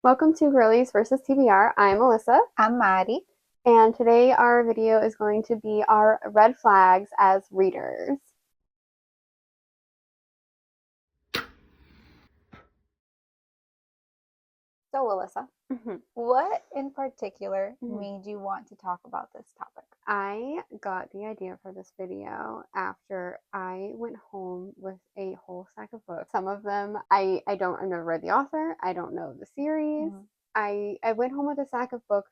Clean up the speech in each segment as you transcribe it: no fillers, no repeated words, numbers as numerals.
Welcome to Girlies vs. TBR. I'm Alyssa. I'm Mari. And today our video is going to be our red flags as readers. So, Alyssa, what in particular made you want to talk about this topic? I got the idea for this video after I went home with a whole stack of books. Some of them I've never read the author. I don't know the series. I went home with a stack of books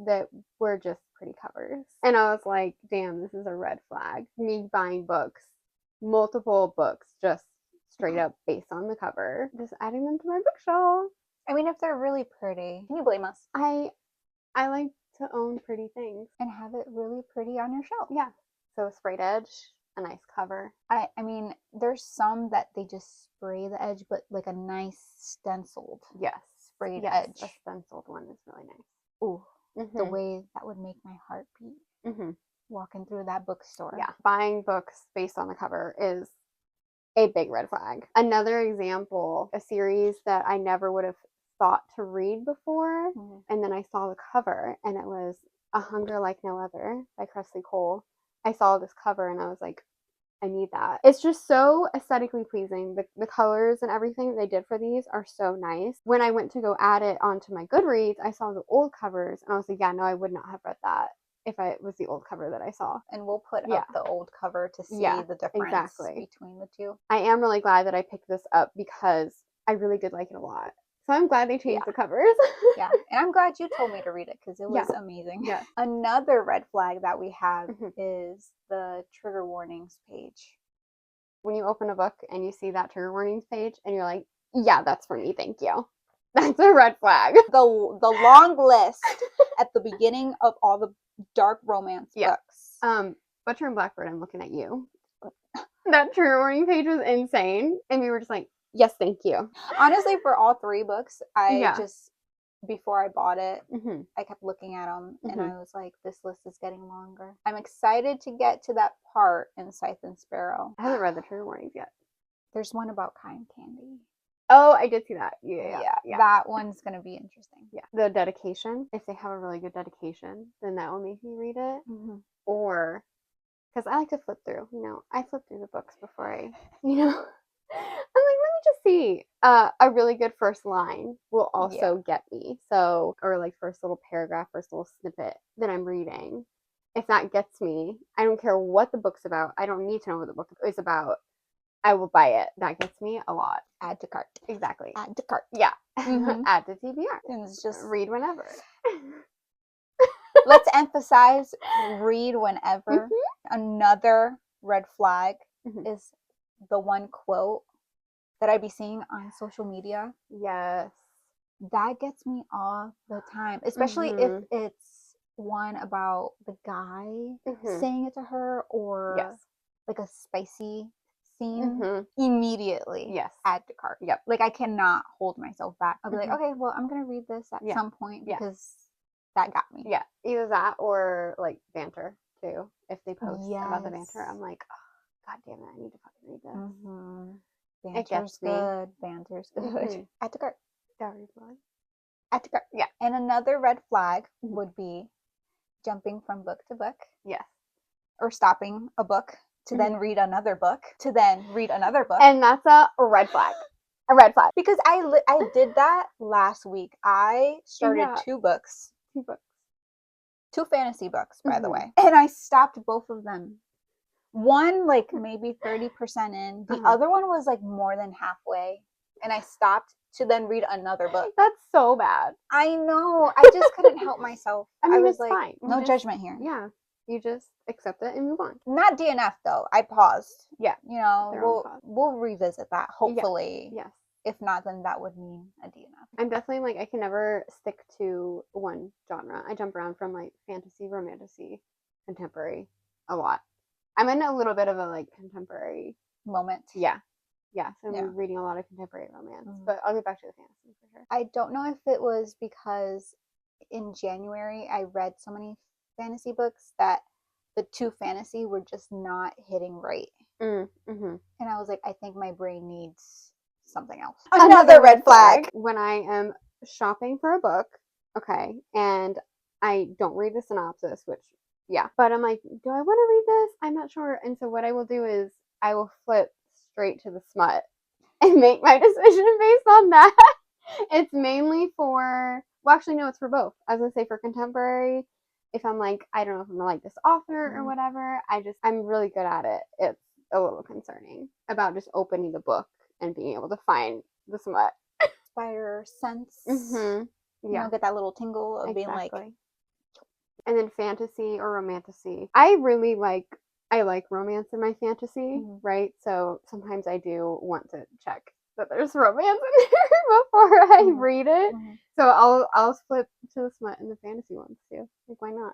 that were just pretty covers. And I was like, damn, this is a red flag. Me buying books, multiple books, just straight up based on the cover. Just adding them to my bookshelf. I mean, if they're really pretty, can you blame us? I like to own pretty things. And have it really pretty on your shelf. Yeah. So a sprayed edge, a nice cover. I mean, there's some that they just spray the edge, but like a nice stenciled sprayed edge. A stenciled one is really nice. Ooh, the way that would make my heart beat walking through that bookstore. Yeah, buying books based on the cover is a big red flag. Another example, a series that I never would have thought to read before, and then I saw the cover, and it was A Hunger Like No Other by Cressley Cole. I saw this cover, and I was like, I need that. It's just so aesthetically pleasing. The colors and everything they did for these are so nice. When I went to go add it onto my Goodreads, I saw the old covers, and I was like, yeah, no, I would not have read that if it was the old cover that I saw. And we'll put up the old cover to see the difference between the two. I am really glad that I picked this up because I really did like it a lot. So I'm glad they changed the covers. And I'm glad you told me to read it because it was amazing. Yeah. Another red flag that we have is the trigger warnings page. When you open a book and you see that trigger warnings page and you're like, yeah, that's for me, thank you. That's a red flag. The long list at the beginning of all the dark romance books. Butcher and Blackbird, I'm looking at you. That trigger warning page was insane. And we were just like, yes, thank you. Honestly, for all three books, I just, before I bought it, I kept looking at them and I was like, this list is getting longer. I'm excited to get to that part in Scythe and Sparrow. I haven't read the trigger warnings yet. There's one about cotton candy. Oh, I did see that. Yeah. That one's going to be interesting. Yeah. The dedication, if they have a really good dedication, then that will make me read it. Or, because I like to flip through, I flip through the books before I, I'm like, let me just see. A really good first line will also get me. So, or like first little paragraph, first little snippet that I'm reading. If that gets me, I don't care what the book's about. I don't need to know what the book is about. I will buy it. That gets me a lot. Add to cart. Exactly. Add to cart. Yeah. Add to TBR. And it's just read whenever. Let's emphasize read whenever. Another red flag is the one quote that I be seeing on social media. Yes. That gets me all the time, especially if it's one about the guy saying it to her or like a spicy scene. Immediately add to cart. Like I cannot hold myself back. I'll be like, okay, well, I'm gonna read this at some point because that got me. Yeah, either that or like banter too. If they post about the banter, I'm like, oh, god damn it, I need to fucking read this. Banter's good. Banter's good. Add to cart. Add to cart. Yeah. And another red flag would be jumping from book to book. Yes. Or stopping a book to then read another book, to then read another book. And that's a red flag. A red flag. Because I did that last week. I started two books. Two fantasy books, by the way. And I stopped both of them. One, like, maybe 30% in. The other one was, like, more than halfway. And I stopped to then read another book. That's so bad. I know. I just couldn't help myself. I mean, was it's like, fine. No judgment here. Yeah. You just accept it and move on. Not DNF, though. I paused. Yeah. We'll revisit that, hopefully. Yes. If not, then that would mean a DNF. I'm definitely like, I can never stick to one genre. I jump around from like fantasy, romantasy, contemporary a lot. I'm in a little bit of a like contemporary moment. Yeah. So I'm reading a lot of contemporary romance, but I'll get back to the fantasy for sure. I don't know if it was because in January I read so many fantasy books that the two fantasy were just not hitting right. And I was like, I think my brain needs something else. Another red flag. When I am shopping for a book, okay, and I don't read the synopsis, which, yeah, but I'm like, do I want to read this? I'm not sure. And so what I will do is I will flip straight to the smut and make my decision based on that. It's mainly for, well, actually, no, it's for both. I was going to say for contemporary, if I'm like, I don't know if I'm going to like this author or whatever, I'm really good at it. It's a little concerning about just opening the book and being able to find the smut. Spider sense. Yeah. You know, get that little tingle of being like. And then fantasy or romantasy. I like romance in my fantasy, right? So sometimes I do want to check that there's romance in there before I read it. So I'll flip to the smut and the fantasy ones too. Like, why not?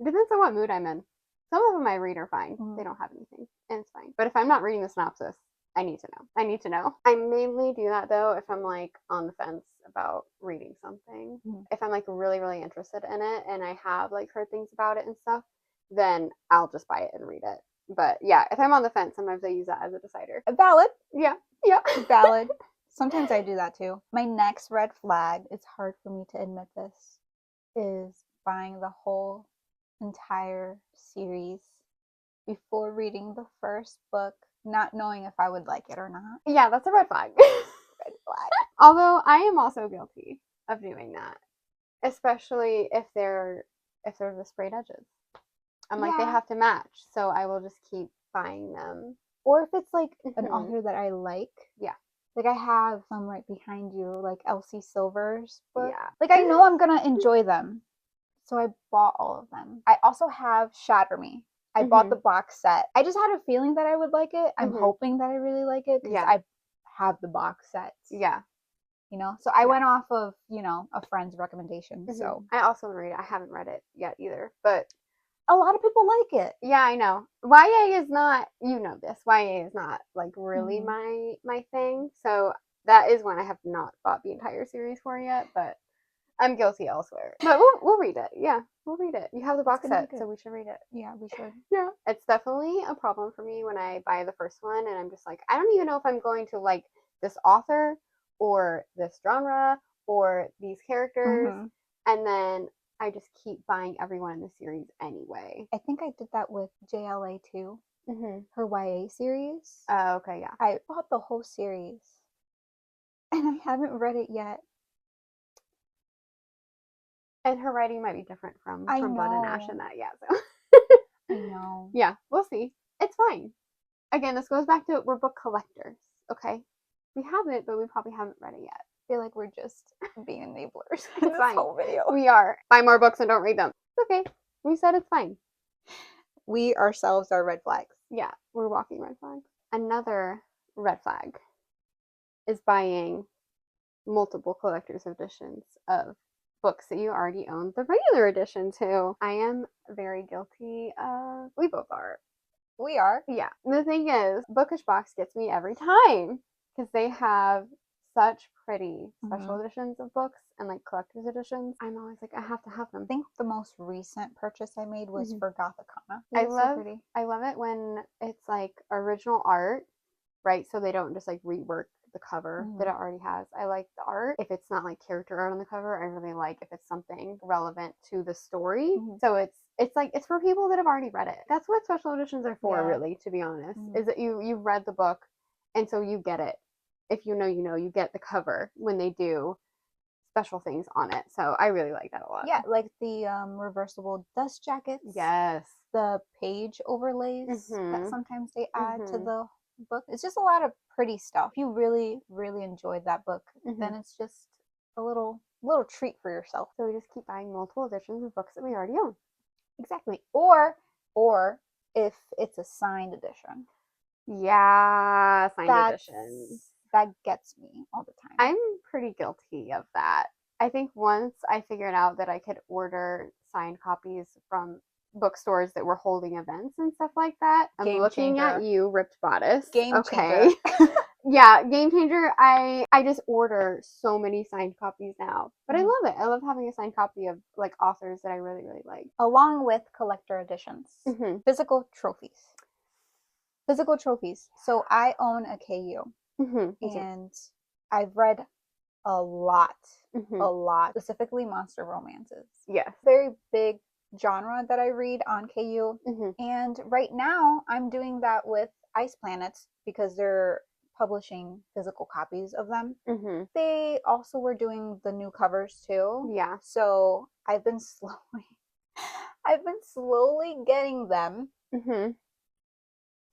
It depends on what mood I'm in. Some of them I read are fine. They don't have anything, and it's fine. But if I'm not reading the synopsis, I need to know. I mainly do that though if I'm like on the fence about reading something. If I'm like really, really interested in it and I have like heard things about it and stuff, then I'll just buy it and read it. But yeah, if I'm on the fence, sometimes I use that as a decider. Valid. Yeah. Valid. Sometimes I do that too. My next red flag, it's hard for me to admit this, is buying the whole entire series before reading the first book, not knowing if I would like it or not. Yeah, that's a red flag. Red flag. Although I am also guilty of doing that, especially if there's the sprayed edges. I'm like, they have to match, so I will just keep buying them. Or if it's like an author that I like. Yeah. Like I have some right behind you, like Elsie Silver's book. Yeah. Like I know I'm gonna enjoy them. So I bought all of them. I also have Shatter Me. I bought the box set. I just had a feeling that I would like it. I'm hoping that I really like it because I have the box sets. Yeah. You know? So I went off of, you know, a friend's recommendation. So I also want to read it. I haven't read it yet either. But a lot of people like it. Yeah, I know. YA is not, you know this, YA is not like really my thing. So that is one I have not bought the entire series for yet, but I'm guilty elsewhere. But we'll read it. Yeah, we'll read it. You have the box set, so we should read it. Yeah, we should. Yeah. It's definitely a problem for me when I buy the first one and I'm just like, I don't even know if I'm going to like this author or this genre or these characters. And then I just keep buying everyone in the series anyway. I think I did that with JLA too. Her YA series. Oh, okay, yeah. I bought the whole series. And I haven't read it yet. And her writing might be different from Blood and Ash and that, yeah. So I know. Yeah, we'll see. It's fine. Again, this goes back to we're book collectors, okay? We have it, but we probably haven't read it yet. I feel like we're just being enablers in this whole video. We are. Buy more books and don't read them. It's okay. We said it's fine. We ourselves are red flags. Yeah, we're walking red flags. Another red flag is buying multiple collector's editions of books that you already own the regular edition to. I am very guilty of. We both are. We are. Yeah. The thing is, Bookish Box gets me every time because they have such pretty special editions of books and like collector's editions. I'm always like, I have to have them. I think the most recent purchase I made was for Gothicana. I love it when it's like original art, right? So they don't just like rework the cover that it already has. I like the art. If it's not like character art on the cover, I really like if it's something relevant to the story. So it's like it's for people that have already read it. That's what special editions are for, really, to be honest. Is that you've read the book and so you get it. If you know, you get the cover when they do special things on it. So I really like that a lot. Yeah, like the reversible dust jackets. Yes. The page overlays that sometimes they add to the book. It's just a lot of pretty stuff. If you really, really enjoyed that book, then it's just a little treat for yourself. So we just keep buying multiple editions of books that we already own. Exactly. Or if it's a signed edition. Yeah, signed editions. That gets me all the time. I'm pretty guilty of that. I think once I figured out that I could order signed copies from bookstores that were holding events and stuff like that. I'm looking at you, Ripped Bodice. Game changer. Yeah, game changer. I just order so many signed copies now. But I love it. I love having a signed copy of like authors that I really, really like. Along with collector editions. Physical trophies. So I own a KU. And I've read a lot, specifically monster romances. Yes. Very big genre that I read on KU. And right now I'm doing that with Ice Planets because they're publishing physical copies of them. They also were doing the new covers too. Yeah. So I've been slowly getting them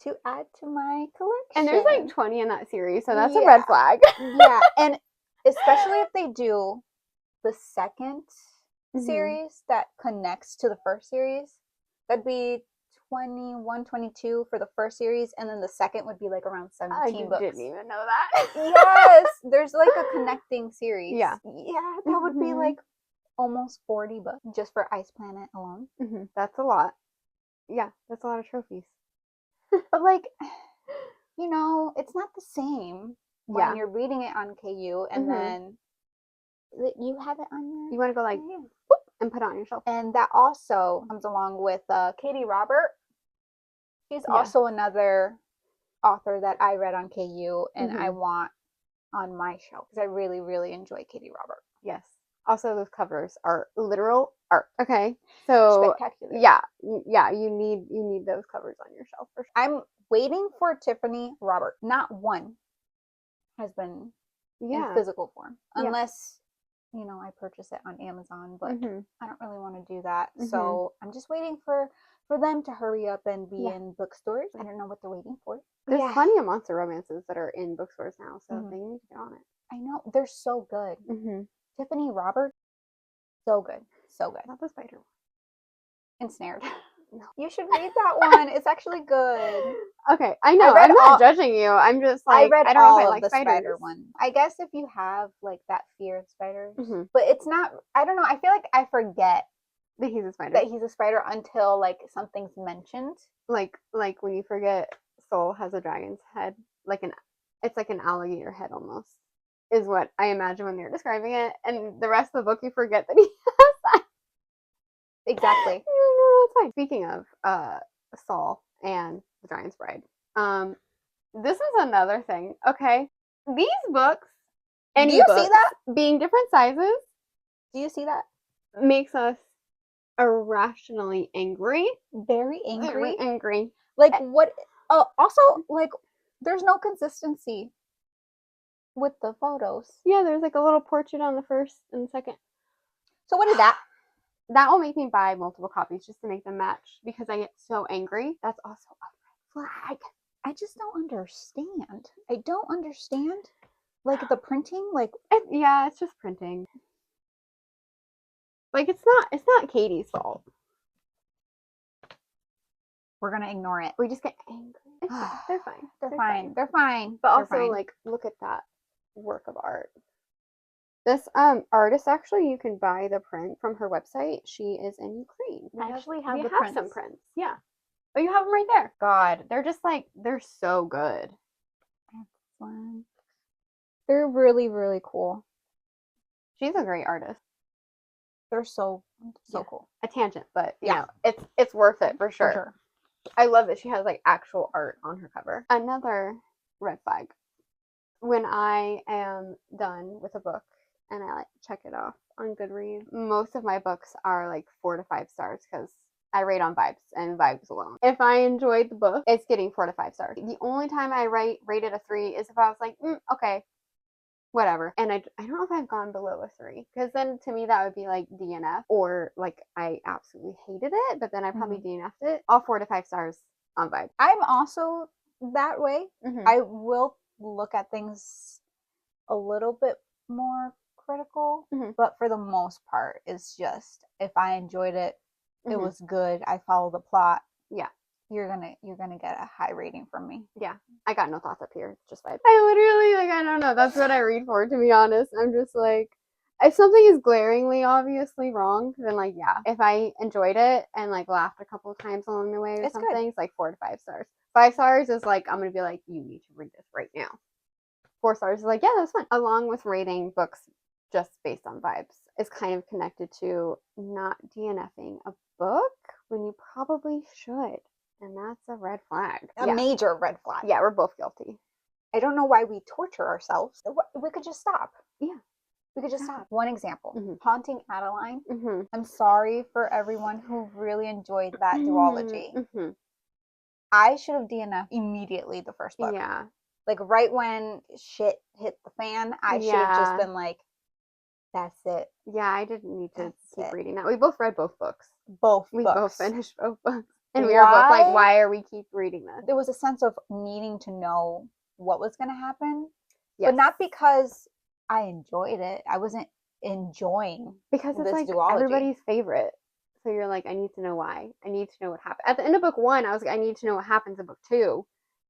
to add to my collection. And there's like 20 in that series, so that's a red flag. Yeah, and especially if they do the second series that connects to the first series, that'd be 21, 22 for the first series, and then the second would be like around 17 books. I didn't even know that. Yes, there's like a connecting series. Yeah, that would be like almost 40 books just for Ice Planet alone. That's a lot. Yeah, that's a lot of trophies. But like, you know, it's not the same when you're reading it on KU and then you have it on your... You want to go like, whoop, and put it on your shelf. And that also comes along with Katie Robert. She's also another author that I read on KU and I want on my shelf because I really, really enjoy Katie Robert. Yes. Also, those covers are literal art. Okay, so spectacular. Yeah, you need those covers on your shelf for sure. I'm waiting for Tiffany Robert. Not one has been in physical form, unless you know I purchase it on Amazon. But I don't really want to do that, so I'm just waiting for them to hurry up and be in bookstores. I don't know what they're waiting for. There's plenty of monster romances that are in bookstores now, so they need to get on it. I know, they're so good. Tiffany Robert, so good, so good. Not the spider one. Ensnared. No. You should read that one. It's actually good. Okay, I know. I'm not judging you. I'm just like, I don't know if I like the spider one. I guess if you have like that fear of spiders, but it's not. I don't know. I feel like I forget that he's a spider. That he's a spider until like something's mentioned. Like when you forget Soul has a dragon's head, it's like an alligator head almost. Is what I imagine when they're describing it, and the rest of the book you forget that he has that. Exactly. No, that's fine. Speaking of Saul and the Giant's Bride, this is another thing. Okay, these books, do you see that being different sizes? Do you see that makes us irrationally angry? Very angry. Very angry. Like what? Also, like there's no consistency with the photos. Yeah, there's like a little portrait on the first and the second. So what is that? That will make me buy multiple copies just to make them match because I get so angry. That's also a red flag. I just don't understand. I don't understand. Like the printing, like it's just printing. Like it's not Katie's fault. We're gonna ignore it. We just get angry. They're fine. They're fine. But also, like, look at that work of art. This artist, actually, you can buy the print from her website. She is in Ukraine. I actually have some prints. Yeah. But you have them right there. God, they're just like, they're so good. They're really, really cool. She's a great artist. They're so cool. A tangent, but you know, it's worth it for sure. For sure. I love that she has like actual art on her cover. Another red flag. When I am done with a book and I like check it off on Goodreads, most of my books are like 4 to 5 stars because I rate on vibes and vibes alone. If I enjoyed the book, it's getting 4 to 5 stars. The only time I rated a 3 is if I was like, okay, whatever. And I don't know if I've gone below a 3 because then to me that would be like DNF or like I absolutely hated it, but then I probably DNF'd it. All 4 to 5 stars on vibe. I'm also that way. I will look at things a little bit more critical, but for the most part, it's just if I enjoyed it, it was good. I follow the plot. Yeah. You're gonna get a high rating from me. Yeah, I got no thoughts up here. It's just vibe. I literally I don't know. That's what I read for, to be honest. I'm just like, if something is glaringly obviously wrong, then like if I enjoyed it and like laughed a couple of times along the way or something, it's like 4 to 5 stars. 5 stars is like I'm gonna be like, you need to read this right now. 4 stars is like, yeah, that's fine. Along with rating books just based on vibes is kind of connected to not DNFing a book when you probably should. And that's a red flag. A major red flag. Yeah, we're both guilty. I don't know why we torture ourselves. We could just stop. Yeah. We could just stop. One example, Haunting Adeline. Mm-hmm. I'm sorry for everyone who really enjoyed that duology. I should have DNF'd immediately the first book. Yeah. Like right when shit hit the fan, I should have just been like, that's it. Yeah, I didn't need to keep reading that. We both read both books. We both finished both books. And we were both like, why are we keep reading this? There was a sense of needing to know what was going to happen. Yes. But not because I enjoyed it. I wasn't enjoying because it's this like duology. Everybody's favorite. So you're like, I need to know why. I need to know what happened. At the end of book 1, I was like, I need to know what happens in book 2,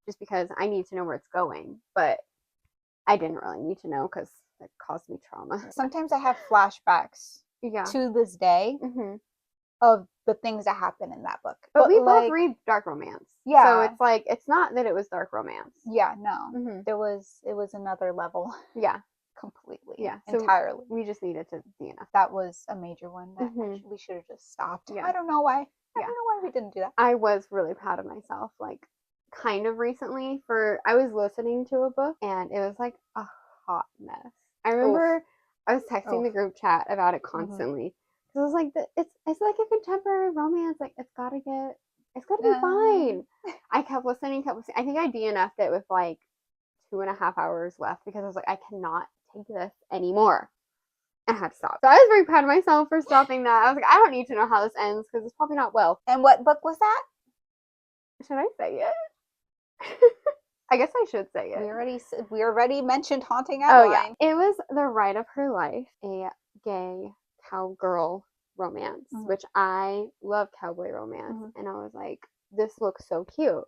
just because I need to know where it's going. But I didn't really need to know because it caused me trauma. Sometimes I have flashbacks to this day of the things that happen in that book. But we both read dark romance. Yeah. So it's like, it's not that it was dark romance. Yeah, no. It was another level. Yeah. Completely. Yeah. Entirely. So we just needed to, That was a major one that we should have just stopped. Yeah. I don't know why. I don't know why we didn't do that. I was really proud of myself, like, kind of recently I was listening to a book, and it was like a hot mess. I remember I was texting the group chat about it constantly. Because I was like, it's like a contemporary romance. Like, it's gotta be fine. I kept listening. I think I DNF'd it with like 2.5 hours left because I was like, I cannot take this anymore. And I had to stop. So I was very proud of myself for stopping that. I was like, I don't need to know how this ends because it's probably not well. And what book was that? Should I say it? I guess I should say it. We already mentioned Haunting Adeline. It was The Ride of Her Life, a gay cowgirl romance, which I love cowboy romance. And I was like, this looks so cute.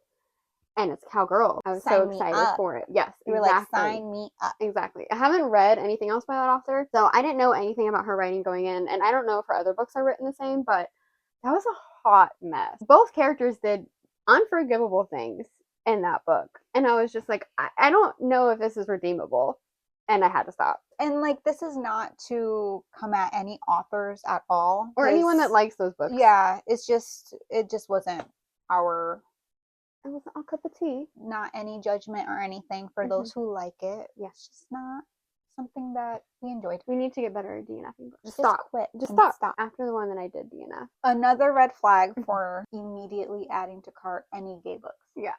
And it's cowgirl. I was so excited for it. Yes, you were like, sign me up. Exactly. I haven't read anything else by that author, so I didn't know anything about her writing going in. And I don't know if her other books are written the same, but that was a hot mess. Both characters did unforgivable things in that book. And I was just like, I don't know if this is redeemable. And I had to stop. And like, this is not to come at any authors at all. Or anyone that likes those books. Yeah, it just wasn't our... It wasn't a cup of tea. Not any judgment or anything for those who like it. Yeah. It's just not something that we enjoyed. We need to get better at DNFing books. Just stop. Quit. Just stop. After the one that I did DNF. Another red flag for immediately adding to cart any gay books. Yeah.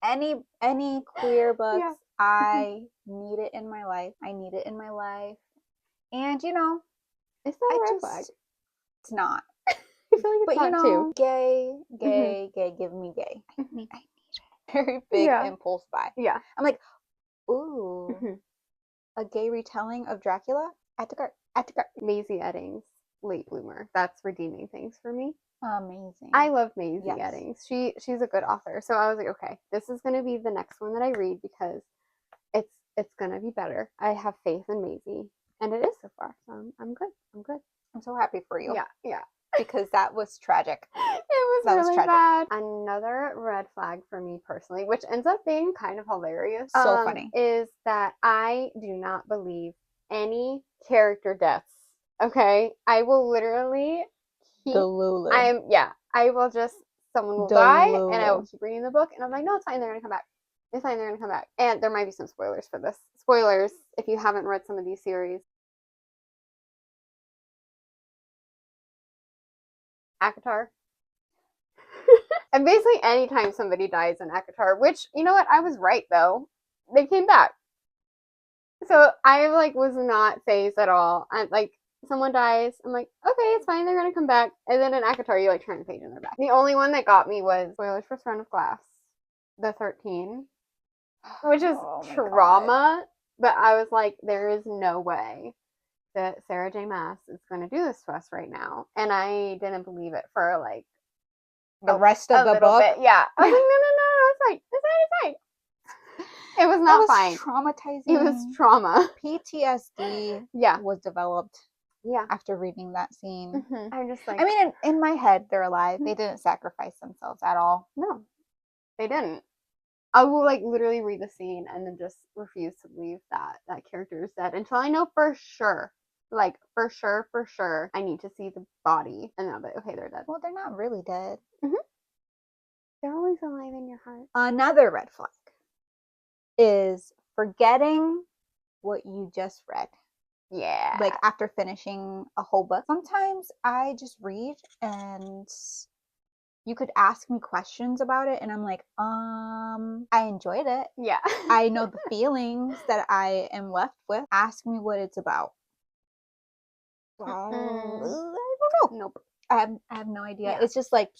Any queer books. Yeah. I need it in my life. And you know, it's not a red flag. It's not. I feel like it's not too. Gay, give me gay. I need it. Very big impulse buy. Yeah. I'm like, ooh, a gay retelling of Dracula? Add to cart. Maisie Eddings, late bloomer. That's redeeming things for me. Amazing. I love Maisie Eddings. She's a good author. So I was like, okay, this is going to be the next one that I read because it's going to be better. I have faith in Maisie, and it is so far. So I'm good. I'm so happy for you. Yeah. Because that was tragic. It was really bad. Another red flag for me personally, which ends up being kind of hilarious. So funny. Is that I do not believe any character deaths. Okay? I will literally Delulu. I will just, someone will die, and I will keep reading the book, and I'm like, no, it's fine, they're going to come back. It's fine, they're going to come back. And there might be some spoilers for this. Spoilers, if you haven't read some of these series. ACOTAR. And basically anytime somebody dies in ACOTAR, which, you know what, I was right though. They came back. So I was not fazed at all. I'm like, someone dies, I'm like, okay, it's fine, they're gonna come back. And then in ACOTAR, you turn the page and they're back. The only one that got me was spoilers for Throne of Glass, the 13, which is trauma. God. But I was like, there is no way that Sarah J. Maas is going to do this to us right now. And I didn't believe it for the rest of the book. Bit. Yeah. I was like, no, it's fine. It's fine. It was not fine. Traumatizing. It was trauma. PTSD was developed after reading that scene. I'm just like, I mean, in my head, they're alive. They didn't sacrifice themselves at all. No, they didn't. I will literally read the scene and then just refuse to believe that character is dead until I know for sure. For sure, I need to see the body. And then I'll be like, okay, they're dead. Well, they're not really dead. They're always alive in your heart. Another red flag is forgetting what you just read. Yeah. Like after finishing a whole book. Sometimes I just read and you could ask me questions about it and I'm like, I enjoyed it. Yeah. I know the feelings that I am left with. Ask me what it's about. I don't know. Nope. I have no idea. Yeah. It's just like,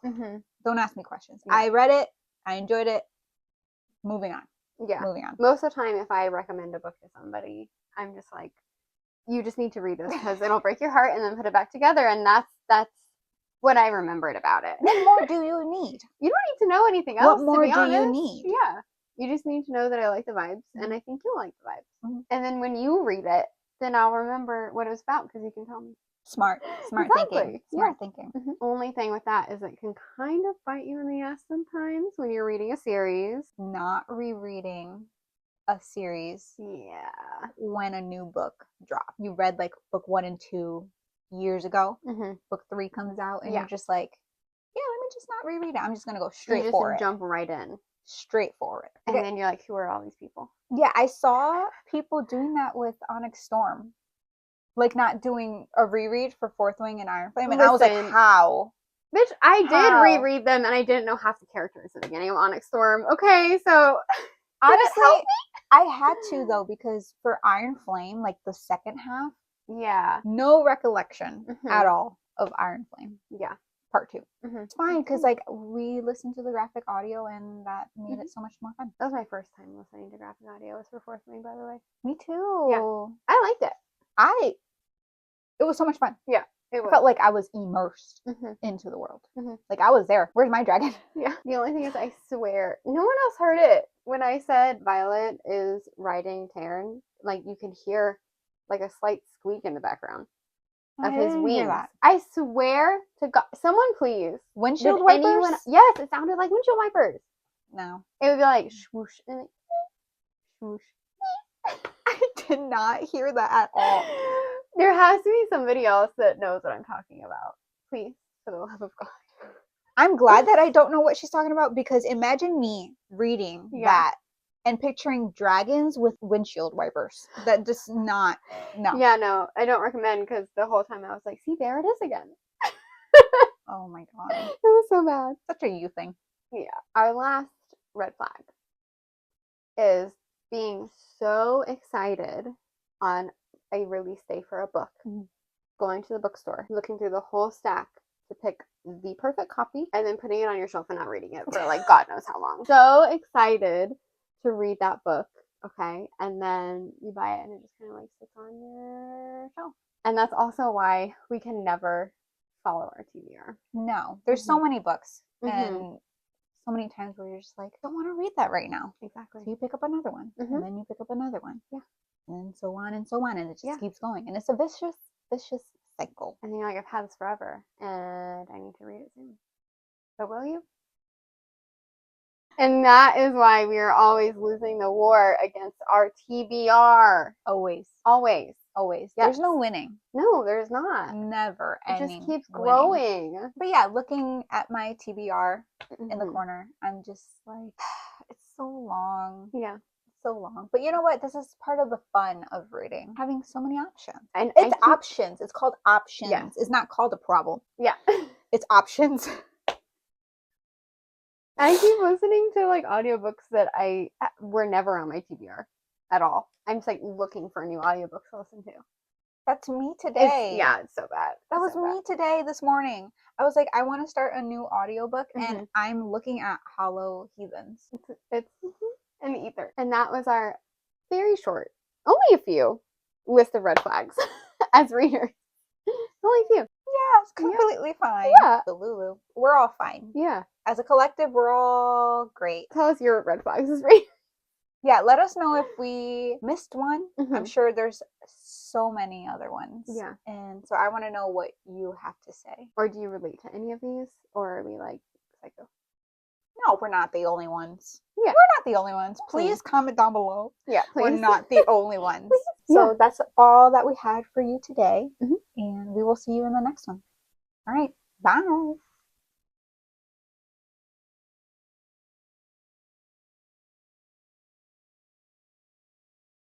don't ask me questions. Yeah. I read it. I enjoyed it. Moving on. Yeah. Moving on. Most of the time, if I recommend a book to somebody, I'm just like, you just need to read this because it'll break your heart and then put it back together. And that's what I remembered about it. What more do you need? You don't need to know anything else. What more to be honest. you need? Yeah. You just need to know that I like the vibes and I think you'll like the vibes. And then when you read it, then I'll remember what it was about because you can tell me. Smart thinking. Smart thinking. Only thing with that is it can kind of bite you in the ass sometimes when you're reading a series. Not rereading a series. Yeah. When a new book drops. You read like book 1 and 2 years ago. Book 3 comes out and you're just like, yeah, let me just not reread it. I'm just gonna go straight for it. Jump right in. Straight for it. And then you're like, who are all these people? Yeah, I saw people doing that with Onyx Storm. Like not doing a reread for Fourth Wing and Iron Flame. And I was like, how? Bitch, I did reread them and I didn't know half the characters at the beginning of Onyx Storm. Okay, so honestly, I had to though, because for Iron Flame, like the second half, no recollection at all of Iron Flame. Yeah. Part 2. It's fine because like we listened to the graphic audio and that made it so much more fun. That was my first time listening to graphic audio. It was for Fourth Wing, by the way. Me too. Yeah. I liked it. It was so much fun. Yeah. It felt like I was immersed into the world. Like I was there. Where's my dragon? Yeah. The only thing is, I swear, no one else heard it when I said Violet is riding Taryn. Like you can hear like a slight squeak in the background of his wings. I swear to God, someone please. Windshield wipers? Yes, it sounded like windshield wipers. No. It would be like swoosh and swoosh. I did not hear that at all. There has to be somebody else that knows what I'm talking about. Please, for the love of God. I'm glad that I don't know what she's talking about because imagine me reading that and picturing dragons with windshield wipers. That just no. Yeah, no, I don't recommend because the whole time I was like, see, there it is again. Oh my God. It was so bad. Such a you thing. Yeah. Our last red flag is being so excited on a release day for a book, going to the bookstore, looking through the whole stack to pick the perfect copy, and then putting it on your shelf and not reading it for like God knows how long. So excited to read that book, okay? And then you buy it and it just kind of like sits on your shelf. And that's also why we can never follow our TBR. No, there's so many books and so many times where you're just like, I don't want to read that right now. Exactly. So you pick up another one and then you pick up another one. Yeah. And so on and so on. And it just keeps going. And it's a vicious cycle. And you're like, I've had this forever and I need to read it soon. But will you? And that is why we are always losing the war against our TBR. Always. Always. Always. Yes. There's no winning. No, there's not. Never it any just keeps winning. growing. But yeah, looking at my TBR in the corner, I'm just like, it's so long. Yeah. So long. But you know what? This is part of the fun of reading. Having so many options. And it's options. It's called options. Yes. It's not called a problem. Yeah. It's options. I keep listening to like audiobooks that were never on my TBR at all. I'm just like looking for new audiobooks to listen to. That's me today. It's so bad. That was me today, this morning. I was like, I want to start a new audiobook and I'm looking at Hollow Heathens. It's an ether. And that was our very short, only a few, list of red flags as readers. Only a few. Yeah, it's completely fine. Yeah. The Lulu. We're all fine. Yeah. As a collective, we're all great. Tell us your red flags as readers. Yeah, let us know if we missed one. I'm sure there's so many other ones. Yeah. And so I want to know what you have to say. Or do you relate to any of these? Or are we like psycho? No, we're not the only ones. Yeah. We're not the only ones. Please comment down below. Yeah, please. We're not the only ones. So that's all that we had for you today. And we will see you in the next one. All right. Bye.